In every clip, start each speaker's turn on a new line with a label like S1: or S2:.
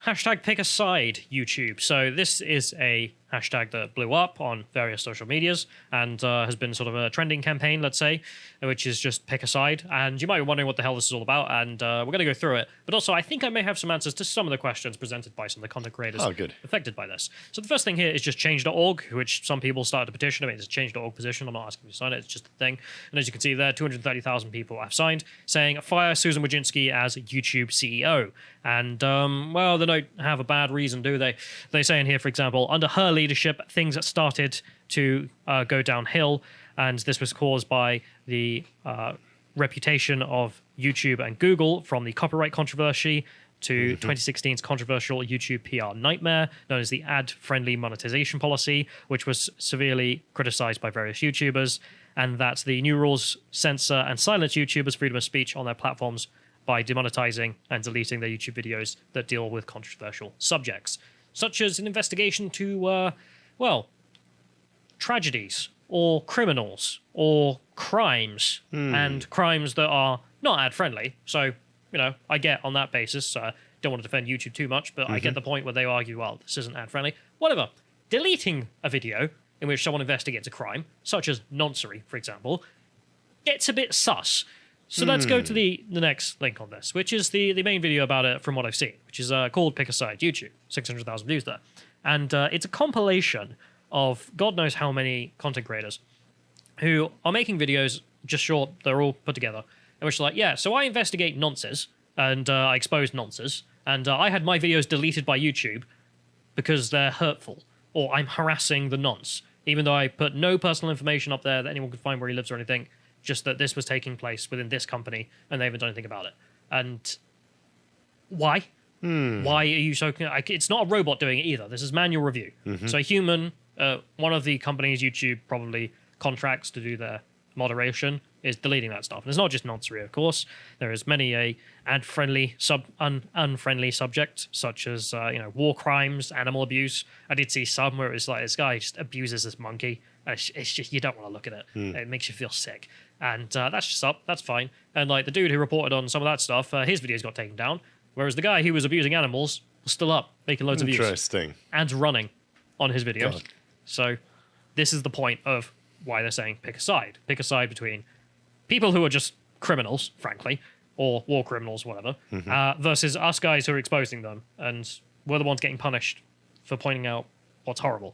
S1: hashtag pick a side YouTube. So this is a hashtag that blew up on various social medias and has been sort of a trending campaign, let's say, which is just pick a side. And you might be wondering what the hell this is all about, and we're going to go through it. But also, I think I may have some answers to some of the questions presented by some of the content creators affected by this. So the first thing here is just Change.org, which some people started a petition. I mean, it's a Change.org position. I'm not asking you to sign it. It's just a thing. And as you can see there, 230,000 people have signed, saying, fire Susan Wojcicki as YouTube CEO. And, well, they don't have a bad reason, do they? They say in here, for example, under her leadership, things started to go downhill, and this was caused by the reputation of YouTube and Google from the copyright controversy to 2016's controversial YouTube PR nightmare, known as the ad-friendly monetization policy, which was severely criticized by various YouTubers, and that the new rules censor and silence YouTubers' freedom of speech on their platforms by demonetizing and deleting their YouTube videos that deal with controversial subjects, such as an investigation to, well, tragedies or criminals or crimes, and crimes that are not ad-friendly. So, you know, I get on that basis. Don't want to defend YouTube too much, but I get the point where they argue, well, this isn't ad-friendly. Whatever. Deleting a video in which someone investigates a crime, such as noncery, for example, gets a bit sus. So let's go to the next link on this, which is the main video about it from what I've seen, which is called Pick a Side YouTube, 600,000 views there. And it's a compilation of God knows how many content creators who are making videos just short, they're all put together, in which they're like, yeah, so I investigate nonces, and I expose nonces, and I had my videos deleted by YouTube because they're hurtful, or I'm harassing the nonce, even though I put no personal information up there that anyone could find where he lives or anything, just that this was taking place within this company, and they haven't done anything about it. And why? Why are you so... It's not a robot doing it either. This is manual review. So a human, one of the companies YouTube probably contracts to do their moderation, is deleting that stuff. And it's not just noncery, of course. There is many a ad-friendly, unfriendly subject, such as you know, war crimes, animal abuse. I did see some where it was like this guy just abuses this monkey. It's just, you don't want to look at it. It makes you feel sick. And that's just up. That's fine. And like the dude who reported on some of that stuff, his videos got taken down. Whereas the guy who was abusing animals was still up, making loads of views.
S2: Interesting.
S1: And running on his videos.
S2: God.
S1: So this is the point of why they're saying pick a side. Pick a side between people who are just criminals, frankly, or war criminals, whatever, versus us guys who are exposing them. And we're the ones getting punished for pointing out what's horrible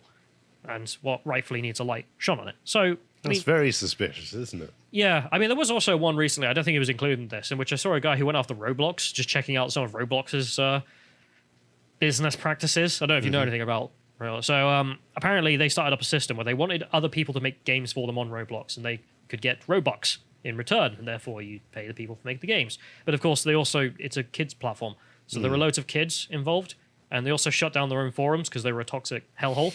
S1: and what rightfully needs a light shone on it. So
S2: that's very suspicious, isn't it?
S1: Yeah, I mean, there was also one recently, I don't think it was included in this, in which I saw a guy who went after Roblox, just checking out some of Roblox's business practices. I don't know if you know anything about Roblox. So apparently they started up a system where they wanted other people to make games for them on Roblox, and they could get Robux in return, and therefore you pay the people to make the games. But of course, it's a kids platform, so there were loads of kids involved, and they also shut down their own forums because they were a toxic hellhole.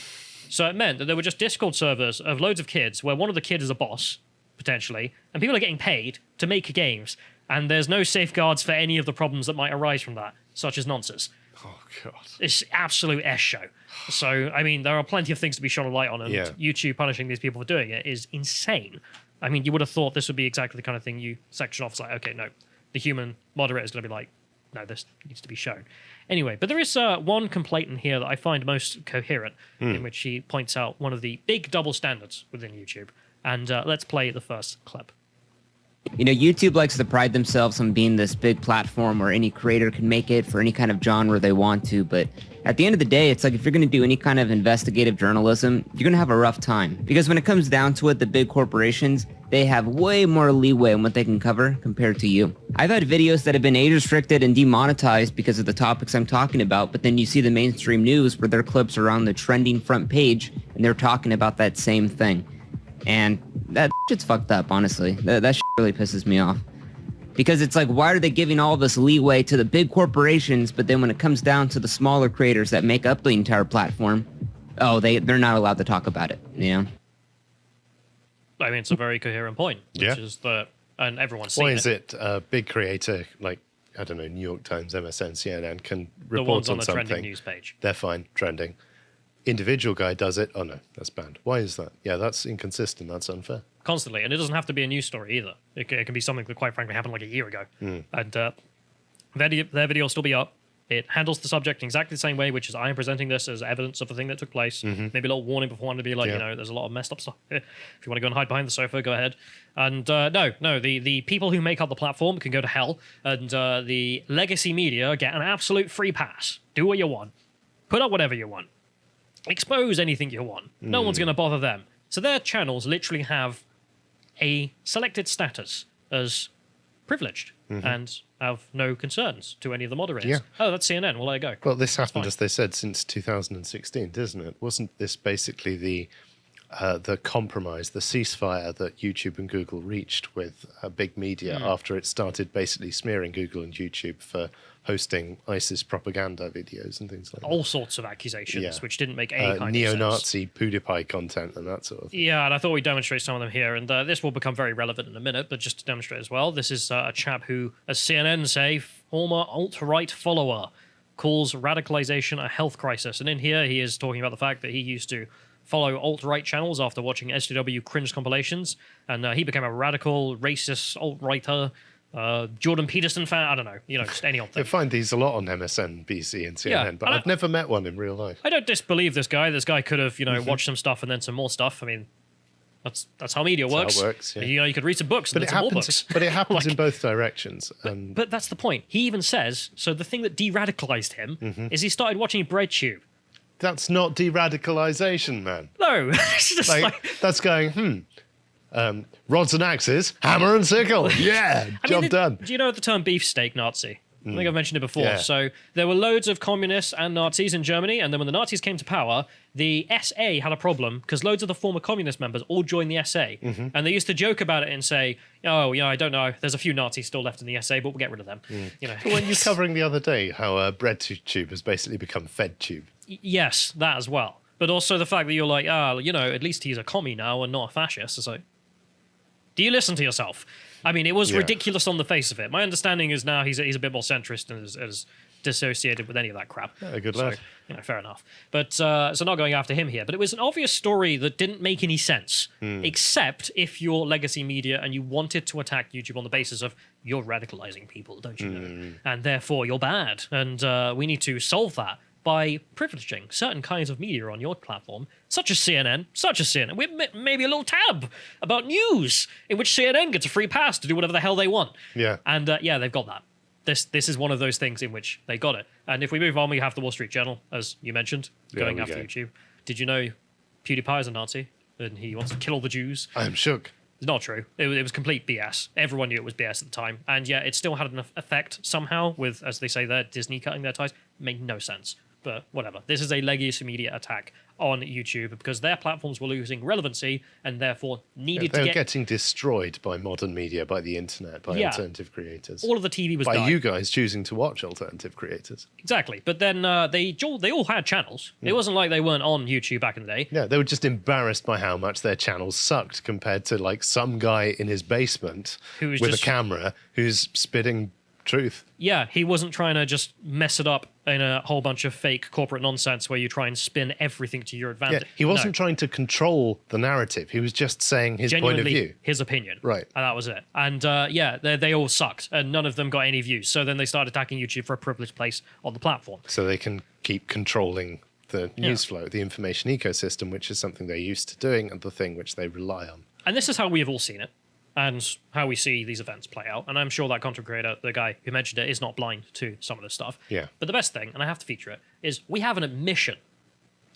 S1: So it meant that there were just Discord servers of loads of kids where one of the kids is a boss, potentially, and people are getting paid to make games, and there's no safeguards for any of the problems that might arise from that, such as nonsense.
S2: Oh, God.
S1: It's absolute S show. So, I mean, there are plenty of things to be shone a light on, and YouTube punishing these people for doing it is insane. I mean, you would have thought this would be exactly the kind of thing you section off. It's like, okay, no, the human moderator is going to be like, no, this needs to be shown. Anyway, but there is one complaint in here that I find most coherent, in which he points out one of the big double standards within YouTube. And let's play the first clip.
S3: You know, YouTube likes to pride themselves on being this big platform where any creator can make it for any kind of genre they want to, but at the end of the day, it's like if you're going to do any kind of investigative journalism, you're going to have a rough time. Because when it comes down to it, the big corporations, they have way more leeway in what they can cover compared to you. I've had videos that have been age restricted and demonetized because of the topics I'm talking about, but then you see the mainstream news where their clips are on the trending front page and they're talking about that same thing. And that shit's fucked up, honestly. That shit really pisses me off. Because it's like, why are they giving all this leeway to the big corporations, but then when it comes down to the smaller creators that make up the entire platform, oh, they're not allowed to talk about it, you know?
S1: I mean, it's a very coherent point, which is that, and everyone's seen it.
S2: Why is it a big creator, like, I don't know, New York Times, MSN, CNN, can report
S1: the ones
S2: on
S1: on the
S2: something,
S1: trending news page.
S2: They're fine, trending. Individual guy does it, oh no, that's banned. Why is that? Yeah, that's inconsistent, that's unfair.
S1: Constantly, and it doesn't have to be a news story either. It can be something that, quite frankly, happened like a year ago. And their video will still be up, It handles the subject in exactly the same way, which is I am presenting this as evidence of the thing that took place. Maybe a little warning beforehand to be like, there's a lot of messed up stuff here. If you want to go and hide behind the sofa, go ahead. And the people who make up the platform can go to hell, and the legacy media get an absolute free pass. Do what you want. Put up whatever you want. Expose anything you want. No one's going to bother them. So their channels literally have a selected status as privileged and have no concerns to any of the moderators.
S2: Yeah.
S1: Oh, that's CNN. Well, there you go.
S2: Well, this happened,
S1: fine.
S2: as they said, since 2016, didn't it? Wasn't this basically the compromise, the ceasefire that YouTube and Google reached with big media after it started basically smearing Google and YouTube for hosting ISIS propaganda videos and things like that?
S1: All sorts of accusations, which didn't make any kind of sense.
S2: Neo-Nazi PewDiePie content and that sort of thing.
S1: Yeah, and I thought we'd demonstrate some of them here, and this will become very relevant in a minute, but just to demonstrate as well, this is a chap who, as CNN say, former alt-right follower, calls radicalization a health crisis. And in here, he is talking about the fact that he used to follow alt-right channels after watching SJW cringe compilations, and he became a radical, racist alt-righter, Jordan Peterson fan, I don't know, just any old thing.
S2: I find these a lot on MSN, BC, and CNN, but I've never met one in real life.
S1: I don't disbelieve this guy. This guy could have, watched some stuff and then some more stuff. I mean, that's how media works.
S2: How it works, yeah.
S1: You could read some books and then some more books.
S2: But it happens in both directions.
S1: But that's the point. He even says, so the thing that de-radicalized him is he started watching BreadTube.
S2: That's not de-radicalization, man.
S1: No. It's just
S2: that's going, rods and axes, hammer and sickle. Yeah, job done.
S1: Do you know the term beefsteak Nazi? I think I've mentioned it before.
S2: Yeah.
S1: So there were loads of communists and Nazis in Germany, and then when the Nazis came to power, the SA had a problem because loads of the former communist members all joined the SA, and they used to joke about it and say, "Oh, I don't know. There's a few Nazis still left in the SA, but we'll get rid of them."
S2: When you're covering the other day how BreadTube has basically become FedTube.
S1: Yes, that as well. But also the fact that you're like, at least he's a commie now and not a fascist. It's like, do you listen to yourself? I mean, it was ridiculous on the face of it. My understanding is now he's a bit more centrist and is dissociated with any of that crap.
S2: Yeah, good lad.
S1: Fair enough. But so not going after him here. But it was an obvious story that didn't make any sense, except if you're legacy media and you wanted to attack YouTube on the basis of you're radicalizing people, don't you know? And therefore you're bad. And we need to solve that by privileging certain kinds of media on your platform, such as CNN, with maybe a little tab about news, in which CNN gets a free pass to do whatever the hell they want.
S2: Yeah.
S1: And they've got that. This is one of those things in which they got it. And if we move on, we have the Wall Street Journal, as you mentioned, going after YouTube. Did you know PewDiePie is a Nazi and he wants to kill all the Jews?
S2: I am shook.
S1: It's not true. It was complete BS. Everyone knew it was BS at the time. And yeah, it still had an effect somehow with, as they say there, Disney cutting their ties. Made no sense. But whatever. This is a legacy media attack on YouTube because their platforms were losing relevancy and therefore needed to
S2: They
S1: get...
S2: were getting destroyed by modern media, by the internet, by alternative creators.
S1: All of the TV was
S2: by
S1: dying.
S2: you guys choosing to watch alternative creators.
S1: Exactly. But then they all had channels. It wasn't like they weren't on YouTube back in the day.
S2: Yeah, they were just embarrassed by how much their channels sucked compared to like some guy in his basement with a camera who's spitting truth.
S1: Yeah, he wasn't trying to just mess it up in a whole bunch of fake corporate nonsense where you try and spin everything to your advantage.
S2: Yeah, he wasn't trying to control the narrative. He was just saying his point of view.
S1: His opinion.
S2: Right.
S1: And that was it. And they all sucked and none of them got any views. So then they started attacking YouTube for a privileged place on the platform.
S2: So they can keep controlling the news flow, the information ecosystem, which is something they're used to doing and the thing which they rely on.
S1: And this is how we have all seen it. And how we see these events play out. And I'm sure that content creator, the guy who mentioned it, is not blind to some of this stuff.
S2: Yeah.
S1: But the best thing, and I have to feature it, is we have an admission.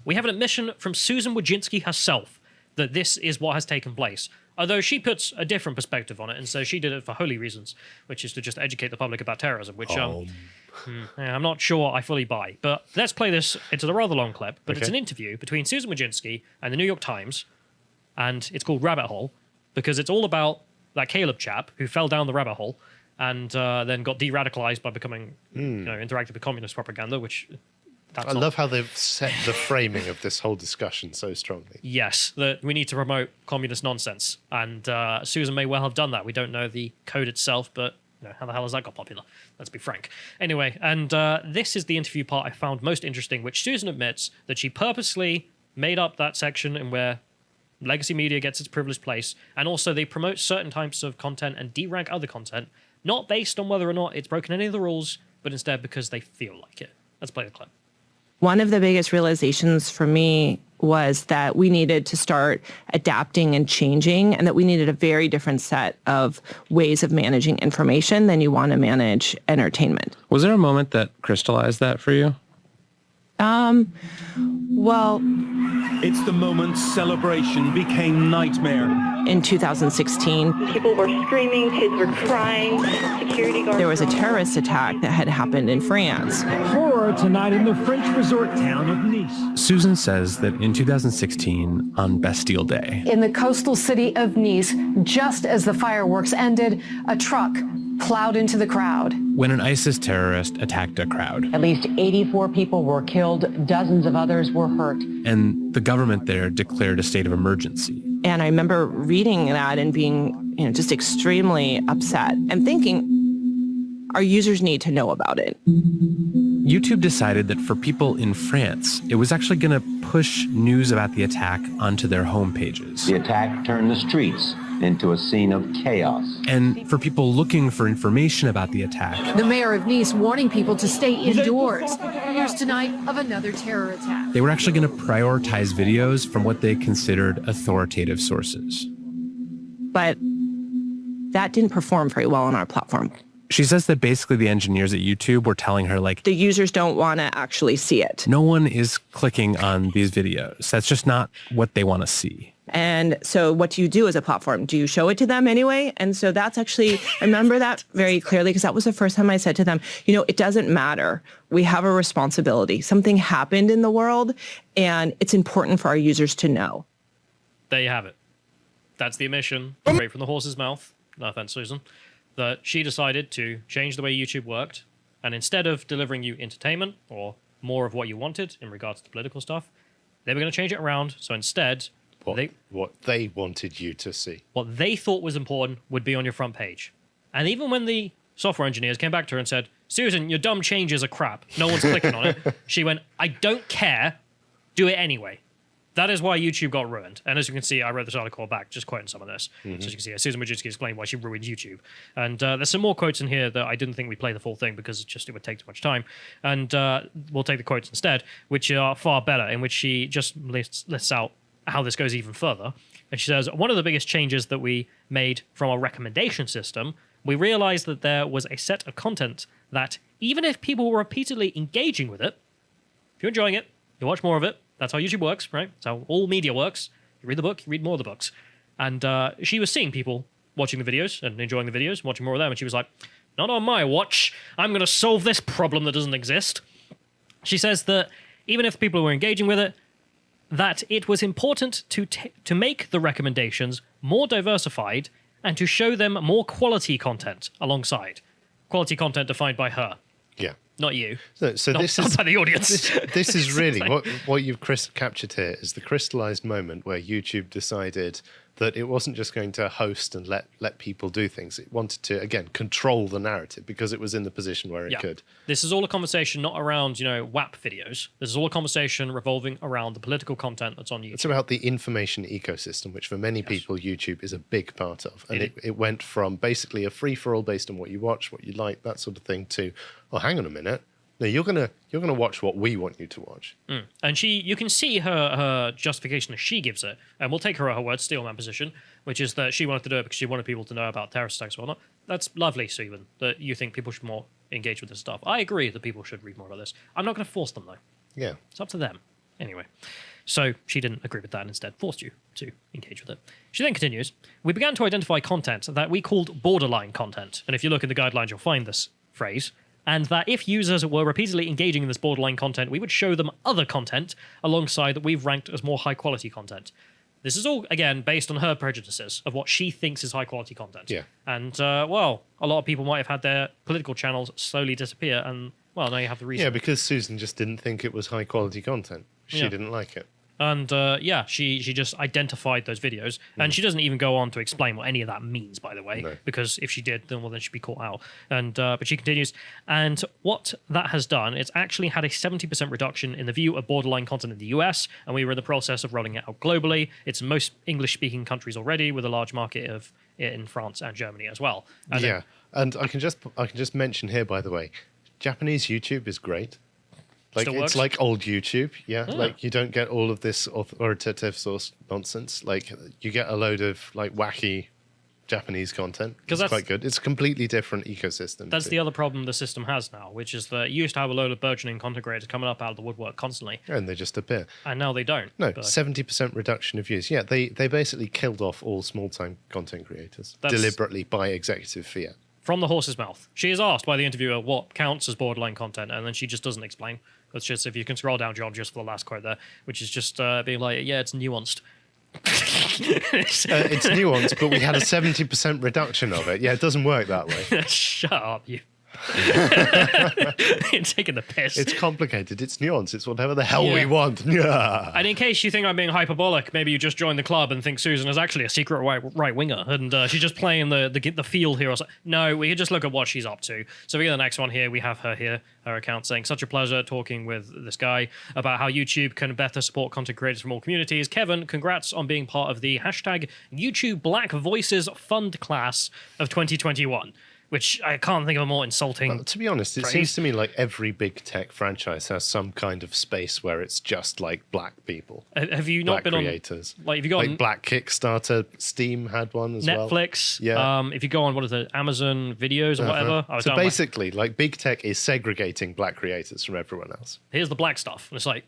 S1: We have an admission from Susan Wojcicki herself that this is what has taken place. Although she puts a different perspective on it and says she did it for holy reasons, which is to just educate the public about terrorism, which I'm not sure I fully buy. But let's play this. It's a rather long clip, but it's an interview between Susan Wojcicki and the New York Times, and it's called Rabbit Hole, because it's all about that Caleb chap who fell down the rabbit hole and then got de-radicalized by becoming, interacted with communist propaganda, which...
S2: I love how they've set the framing of this whole discussion so strongly.
S1: Yes, that we need to promote communist nonsense. And Susan may well have done that. We don't know the code itself, but how the hell has that got popular? Let's be frank. Anyway, and this is the interview part I found most interesting, which Susan admits that she purposely made up that section in where legacy media gets its privileged place, and also they promote certain types of content and de-rank other content, not based on whether or not it's broken any of the rules, but instead because they feel like it. Let's play the clip.
S4: One of the biggest realizations for me was that we needed to start adapting and changing, and that we needed a very different set of ways of managing information than you want to manage entertainment.
S5: Was there a moment that crystallized that for you?
S4: Well,
S6: It's the moment celebration became nightmare.
S4: in 2016,
S7: People were screaming, kids were crying, security guards.
S4: there was a terrorist attack that had happened in France.
S8: Horror tonight in the French resort town of Nice.
S5: Susan says that in 2016, on Bastille Day,
S9: In the coastal city of Nice, just as the fireworks ended, a truck plowed into the crowd.
S5: when an ISIS terrorist attacked a crowd,
S10: At least 84 people were killed, dozens of others were hurt.
S5: and the government there declared a state of emergency.
S4: And I remember reading that and being, just extremely upset and thinking, our users need to know about it.
S5: YouTube decided that for people in France, it was actually going to push news about the attack onto their homepages.
S11: The attack turned the streets into a scene of chaos.
S5: And for people looking for information about the attack,
S9: The mayor of Nice warning people to stay indoors. Here's tonight of another terror attack.
S5: they were actually going to prioritize videos from what they considered authoritative sources.
S4: But that didn't perform very well on our platform.
S5: She says that basically the engineers at YouTube were telling her, like,
S4: The users don't want to actually see it.
S5: no one is clicking on these videos. That's just not what they want to see.
S4: And so what do you do as a platform? Do you show it to them anyway? And so that's actually, I remember that very clearly because that was the first time I said to them, it doesn't matter. We have a responsibility. Something happened in the world and it's important for our users to know.
S1: There you have it. That's the admission, straight from the horse's mouth. No offense, Susan. That she decided to change the way YouTube worked, and instead of delivering you entertainment or more of what you wanted in regards to political stuff, they were going to change it around. So instead,
S2: What they wanted you to see.
S1: what they thought was important would be on your front page. And even when the software engineers came back to her and said, Susan, your dumb changes are crap. No one's clicking on it. She went, I don't care. Do it anyway. That is why YouTube got ruined. And as you can see, I wrote this article back, just quoting some of this. So as you can see, Susan Wojcicki explained why she ruined YouTube. And there's some more quotes in here that I didn't think we'd play the full thing because it would take too much time. And we'll take the quotes instead, which are far better, in which she just lists out how this goes even further. And she says, one of the biggest changes that we made from our recommendation system, we realized that there was a set of content that even if people were repeatedly engaging with it, if you're enjoying it, you watch more of it. That's how YouTube works, right? That's how all media works. You read the book, you read more of the books. And she was seeing people watching the videos and enjoying the videos, watching more of them. And she was like, not on my watch. I'm going to solve this problem that doesn't exist. She says that even if people were engaging with it, that it was important to make the recommendations more diversified and to show them more quality content alongside. Quality content defined by her.
S2: Yeah.
S1: Not you.
S2: So
S1: Not-
S2: this
S1: not
S2: is
S1: by the audience.
S2: This is really what you've captured here is the crystallized moment where YouTube decided that it wasn't just going to host and let people do things. It wanted to, again, control the narrative because it was in the position where it could.
S1: This is all a conversation not around, WAP videos. This is all a conversation revolving around the political content that's on YouTube.
S2: It's about the information ecosystem, which for many people, YouTube is a big part of. And it went from basically a free-for-all based on what you watch, what you like, that sort of thing, to, oh, hang on a minute. No, you're gonna watch what we want you to watch.
S1: And you can see her justification as she gives it, and we'll take her at her word, steal that position, which is that she wanted to do it because she wanted people to know about terrorist attacks and whatnot. That's lovely, Stephen, that you think people should more engage with this stuff. I agree that people should read more about this. I'm not going to force them, though.
S2: Yeah.
S1: It's up to them. Anyway, so she didn't agree with that and instead forced you to engage with it. She then continues, we began to identify content that we called borderline content. And if you look in the guidelines, you'll find this phrase. And that if users were repeatedly engaging in this borderline content, we would show them other content alongside that we've ranked as more high-quality content. This is all, again, based on her prejudices of what she thinks is high-quality content.
S2: Yeah.
S1: And, a lot of people might have had their political channels slowly disappear, and, now you have the reason.
S2: Yeah, because Susan just didn't think it was high-quality content. She didn't like it.
S1: And she just identified those videos, and she doesn't even go on to explain what any of that means, by the way, because if she did, then she'd be caught out. And but she continues, and what that has done, it's actually had a 70% reduction in the view of borderline content in the US, and we were in the process of rolling it out globally. It's in most English-speaking countries already, with a large market of it in France and Germany as well. And
S2: and I can just mention here, by the way, Japanese YouTube is great. Like
S1: Still
S2: it's
S1: works?
S2: like old YouTube, yeah. Like you don't get all of this authoritative source nonsense. Like you get a load of like wacky Japanese content. It's quite good. It's a completely different ecosystem.
S1: That's the other problem the system has now, which is that you used to have a load of burgeoning content creators coming up out of the woodwork constantly.
S2: And they just appear.
S1: And now they don't.
S2: No, 70% reduction of views. Yeah, they basically killed off all small-time content creators deliberately by executive fiat.
S1: From the horse's mouth. She is asked by the interviewer what counts as borderline content, and then she just doesn't explain. That's just, if you can scroll down, John, just for the last quote there, which is just being like, yeah, it's nuanced.
S2: It's nuanced, but we had a 70% reduction of it. Yeah, it doesn't work that way.
S1: Shut up, you. You're taking the piss.
S2: It's complicated. It's nuanced. It's whatever the hell we want. Yeah.
S1: And in case you think I'm being hyperbolic, maybe you just joined the club and think Susan is actually a secret right winger, and she's just playing the field here. Or something. No, we could just look at what she's up to. So we get the next one here. We have her here, her account saying, "Such a pleasure talking with this guy about how YouTube can better support content creators from all communities. Kevin, congrats on being part of the hashtag YouTube Black Voices Fund class of 2021." Which I can't think of a more insulting.
S2: Well, to be honest, it seems to me like every big tech franchise has some kind of space where it's just like black people.
S1: Have you not been
S2: creators.
S1: On? Like, have you got
S2: like Black Kickstarter? Steam had one as well.
S1: Netflix.
S2: Yeah.
S1: If you go on what is it, Amazon Videos or whatever.
S2: So basically, like big tech is segregating black creators from everyone else.
S1: Here's the black stuff, and it's like.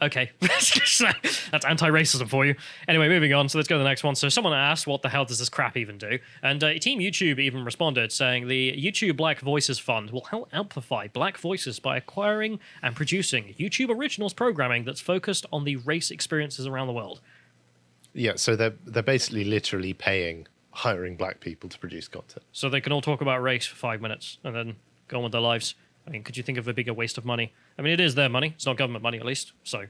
S1: Okay, that's anti-racism for you. Anyway, moving on. So let's go to the next one. So someone asked, what the hell does this crap even do? And Team YouTube even responded saying the YouTube Black Voices Fund will help amplify black voices by acquiring and producing YouTube Originals programming that's focused on the race experiences around the world.
S2: Yeah, so they're basically literally hiring black people to produce content.
S1: So they can all talk about race for 5 minutes and then go on with their lives. I mean, could you think of a bigger waste of money? I mean, it is their money. It's not government money, at least. So,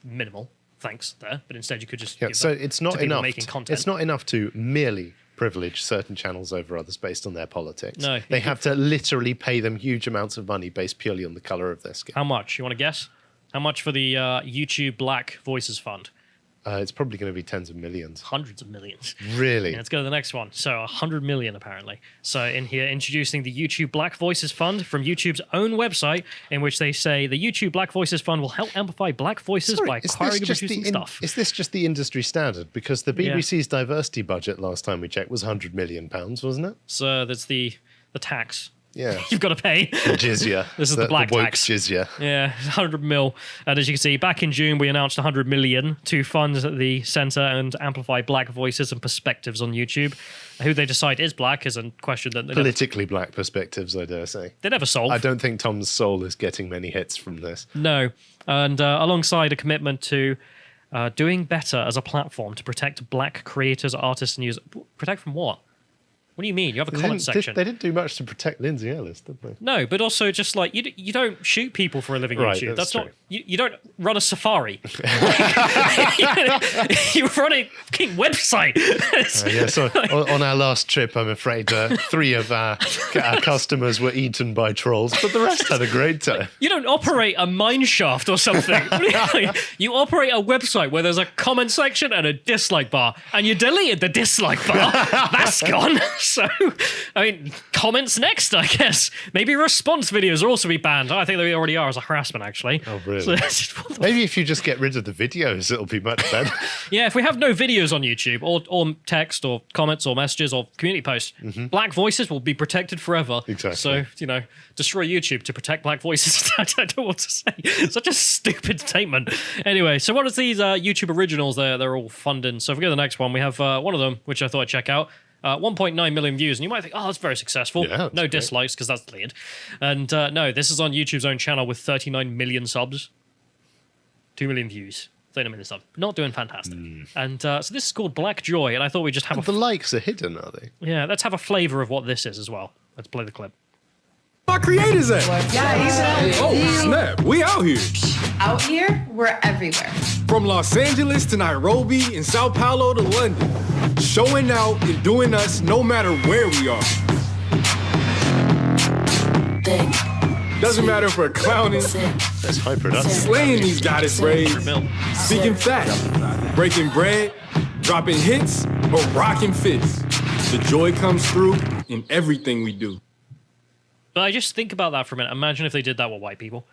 S1: minimal thanks there. But instead, you could just give
S2: so
S1: that
S2: it's not
S1: to people
S2: enough.
S1: making content.
S2: It's not enough to merely privilege certain channels over others based on their politics.
S1: No,
S2: they have to literally pay them huge amounts of money based purely on the color of their skin.
S1: How much? You want to guess? How much for the YouTube Black Voices Fund?
S2: It's probably going to be tens of millions.
S1: Hundreds of millions.
S2: Really?
S1: Yeah, let's go to the next one. So 100 million, apparently. So in here, introducing the YouTube Black Voices Fund from YouTube's own website, in which they say the YouTube Black Voices Fund will help amplify black voices by acquiring and producing stuff.
S2: Is this just the industry standard? Because the BBC's diversity budget last time we checked was £100 million, wasn't it?
S1: So that's the tax.
S2: Yeah.
S1: You've got to pay.
S2: Jizya.
S1: This is the black
S2: woke
S1: tax.
S2: Jizya.
S1: Yeah, 100 mil. And as you can see, back in June, we announced 100 million to fund the centre and amplify black voices and perspectives on YouTube. Who they decide is black is a question that...
S2: Politically black perspectives, I dare say.
S1: They never solve.
S2: I don't think Tom's soul is getting many hits from this.
S1: No. And alongside a commitment to doing better as a platform to protect black creators, artists, and users. Protect from what? What do you mean? You have a comment section.
S2: They didn't do much to protect Lindsay Ellis, did they?
S1: No, but also just like you don't shoot people for a living.
S2: Right,
S1: YouTube.
S2: that's true.
S1: Not you don't run a safari. You run a fucking website.
S2: Yeah, so on our last trip, I'm afraid 3 of our customers were eaten by trolls, but the rest had a great time.
S1: You don't operate a mine shaft or something. You operate a website where there's a comment section and a dislike bar, and you deleted the dislike bar. That's gone. So, I mean, comments next, I guess. Maybe response videos will also be banned. I think they already are as a harassment, actually.
S2: Oh, really? So, maybe if you just get rid of the videos, it'll be much better.
S1: Yeah, if we have no videos on YouTube, or text, or comments, or messages, or community posts, black voices will be protected forever.
S2: Exactly.
S1: So, destroy YouTube to protect black voices. I don't know what to say. Such a stupid statement. Anyway, so what is these YouTube originals they're all funding? So if we go to the next one, we have one of them, which I thought I'd check out. 1.9 million views, and you might think, oh, that's very successful.
S2: Yeah, that's
S1: no
S2: great.
S1: dislikes, because that's weird. And no, this is on YouTube's own channel with 39 million subs. 2 million views. 39 million subs. Not doing fantastic. And so this is called Black Joy, and I thought we'd just have
S2: the likes are hidden, are they?
S1: Yeah, let's have a flavour of what this is as well. Let's play the clip.
S12: My creators at? Oh, snap. We out here.
S13: Out here, we're everywhere.
S12: From Los Angeles to Nairobi and Sao Paulo to London. Showing out and doing us no matter where we are. Doesn't matter if we're clowning,
S2: That's high production.
S12: slaying these goddess raids, speaking facts, breaking bread, dropping hits, or rocking fists. The joy comes through in everything we do.
S1: But I just think about that for a minute. Imagine if they did that with white people.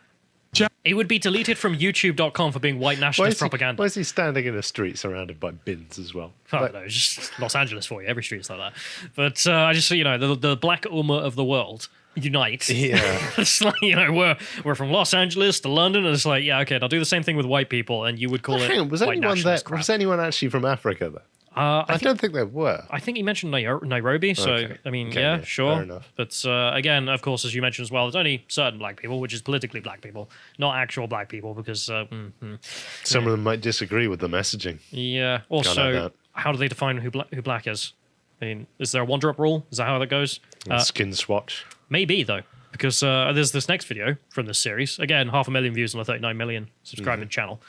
S1: It would be deleted from YouTube.com for being white nationalist propaganda.
S2: Why is he standing in a street surrounded by bins as well?
S1: I don't know, it's just Los Angeles for you. Every street's like that. But I just, the black Ummah of the world unite.
S2: Yeah.
S1: It's like, we're from Los Angeles to London, and it's like, yeah, okay, I'll do the same thing with white people, and you would call it
S2: was
S1: white nationalist crap.
S2: Was anyone actually from Africa there? I don't think there were.
S1: I think he mentioned Nairobi, so,
S2: Okay.
S1: I mean,
S2: Okay,
S1: yeah,
S2: yeah,
S1: sure.
S2: fair enough.
S1: But again, of course, as you mentioned as well, there's only certain black people, which is politically black people, not actual black people, because...
S2: Some of them might disagree with the messaging.
S1: Yeah.
S2: like
S1: Also,
S2: that.
S1: how do they define who black is? I mean, is there a one-drop rule? Is that how that goes?
S2: Skin swatch.
S1: Maybe, though, because there's this next video from this series. Again, 500,000 views on a 39 million subscribing channel.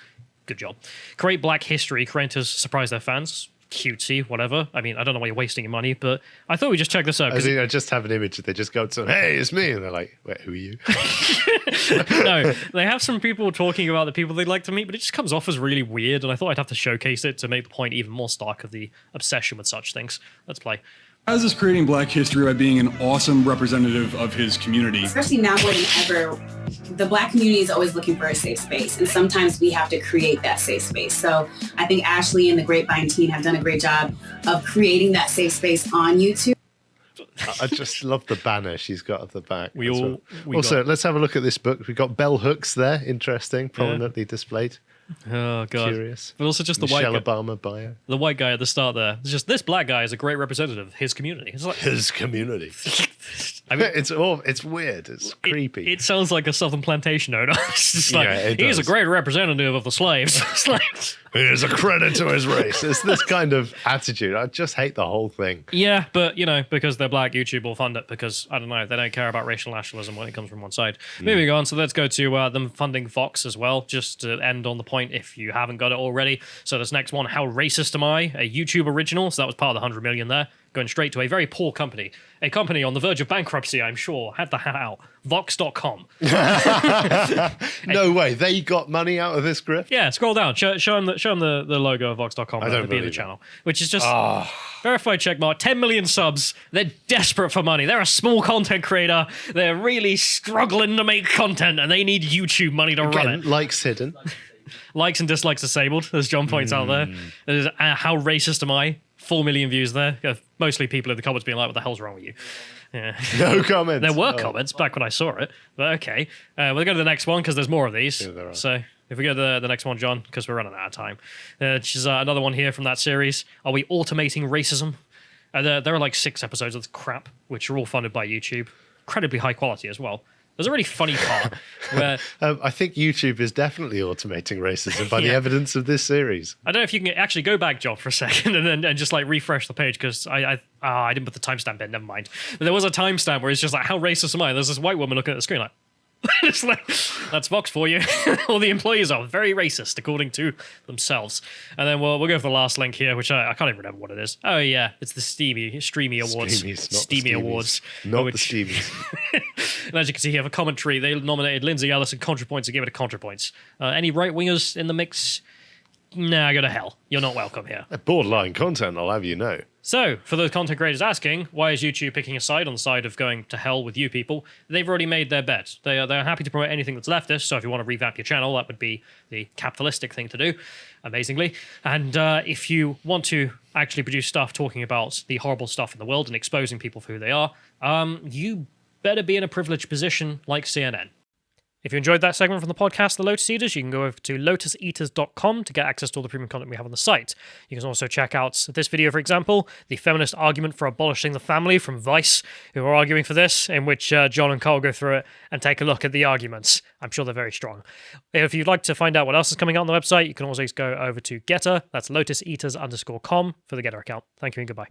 S1: Good job. Create black history. Creators surprise their fans. Cutesy, whatever. I mean, I don't know why you're wasting your money, but I thought we'd just check this out.
S2: I just have an image. They just go to someone, hey, it's me. And they're like, wait, who are you?
S1: No, they have some people talking about the people they'd like to meet, but it just comes off as really weird, and I thought I'd have to showcase it to make the point even more stark of the obsession with such things. Let's play.
S14: As is creating black history by being an awesome representative of his community.
S13: Especially now more than ever, the black community is always looking for a safe space, and sometimes we have to create that safe space. So I think Ashley and the Grapevine team have done a great job of creating that safe space on YouTube.
S2: I just love the banner she's got at the back.
S1: Let's
S2: have a look at this book. We've got bell hooks there, interesting, prominently displayed.
S1: Oh god,
S2: curious.
S1: But also just
S2: Michelle
S1: the white
S2: Obama bio.
S1: The white guy at the start there. It's just this black guy is a great representative of his community. It's like
S2: his community. I mean, it's weird. It's creepy.
S1: It sounds like a Southern plantation owner. It's just like he's a great representative of the slaves. It's like
S2: he's a credit to his race. It's this kind of attitude. I just hate the whole thing.
S1: Yeah, but because they're black, YouTube will fund it because I don't know, they don't care about racial nationalism when it comes from one side. Moving on, so let's go to them funding Vox as well, just to end on the point if you haven't got it already. So this next one, How Racist Am I? A YouTube original. So that was part of the 100 million there. Going straight to a very poor company. A company on the verge of bankruptcy, I'm sure. Had the hat out. Vox.com.
S2: No way. They got money out of this grift?
S1: Yeah, scroll down. Show them the logo of Vox.com at the beginning of the channel. Which is just verified checkmark. 10 million subs. They're desperate for money. They're a small content creator. They're really struggling to make content and they need YouTube money to run it.
S2: Likes hidden.
S1: Likes and dislikes disabled, as John points out there. There's, how racist am I? 4 million views there. Mostly people in the comments being like, what the hell's wrong with you? Yeah.
S2: No comments.
S1: There were comments back when I saw it, but okay. We'll go to the next one because there's more of these.
S2: Yeah,
S1: so if we go to the next one, John, because we're running out of time. Which is another one here from that series. Are we automating racism? There are like 6 episodes of this crap, which are all funded by YouTube. Incredibly high quality as well. There's a really funny part where...
S2: I think YouTube is definitely automating racism by the evidence of this series.
S1: I don't know if you can actually go back, John, for a second and just like refresh the page because I didn't put the timestamp in, never mind. But there was a timestamp where it's just like, how racist am I? There's this white woman looking at the screen like, it's like, that's Vox for you. All the employees are very racist according to themselves. And then we'll go for the last link here, which I can't even remember what it is. Oh yeah, it's the Streamy Awards. Steamy Awards.
S2: Not the Steamies.
S1: And as you can see here, for commentary, they nominated Lindsay Ellis and ContraPoints and gave it a ContraPoints. Any right-wingers in the mix? Nah, go to hell. You're not welcome here.
S2: Borderline content, I'll have you know.
S1: So, for those content creators asking, why is YouTube picking a side on the side of going to hell with you people? They've already made their bet. They're happy to promote anything that's leftist, so if you want to revamp your channel, that would be the capitalistic thing to do, amazingly. And if you want to actually produce stuff talking about the horrible stuff in the world and exposing people for who they are, you better be in a privileged position like CNN. If you enjoyed that segment from the podcast, The Lotus Eaters, you can go over to lotuseaters.com to get access to all the premium content we have on the site. You can also check out this video, for example, the feminist argument for abolishing the family from Vice, who are arguing for this, in which John and Carl go through it and take a look at the arguments. I'm sure they're very strong. If you'd like to find out what else is coming out on the website, you can always go over to Getter. That's lotuseaters_com for the Getter account. Thank you and goodbye.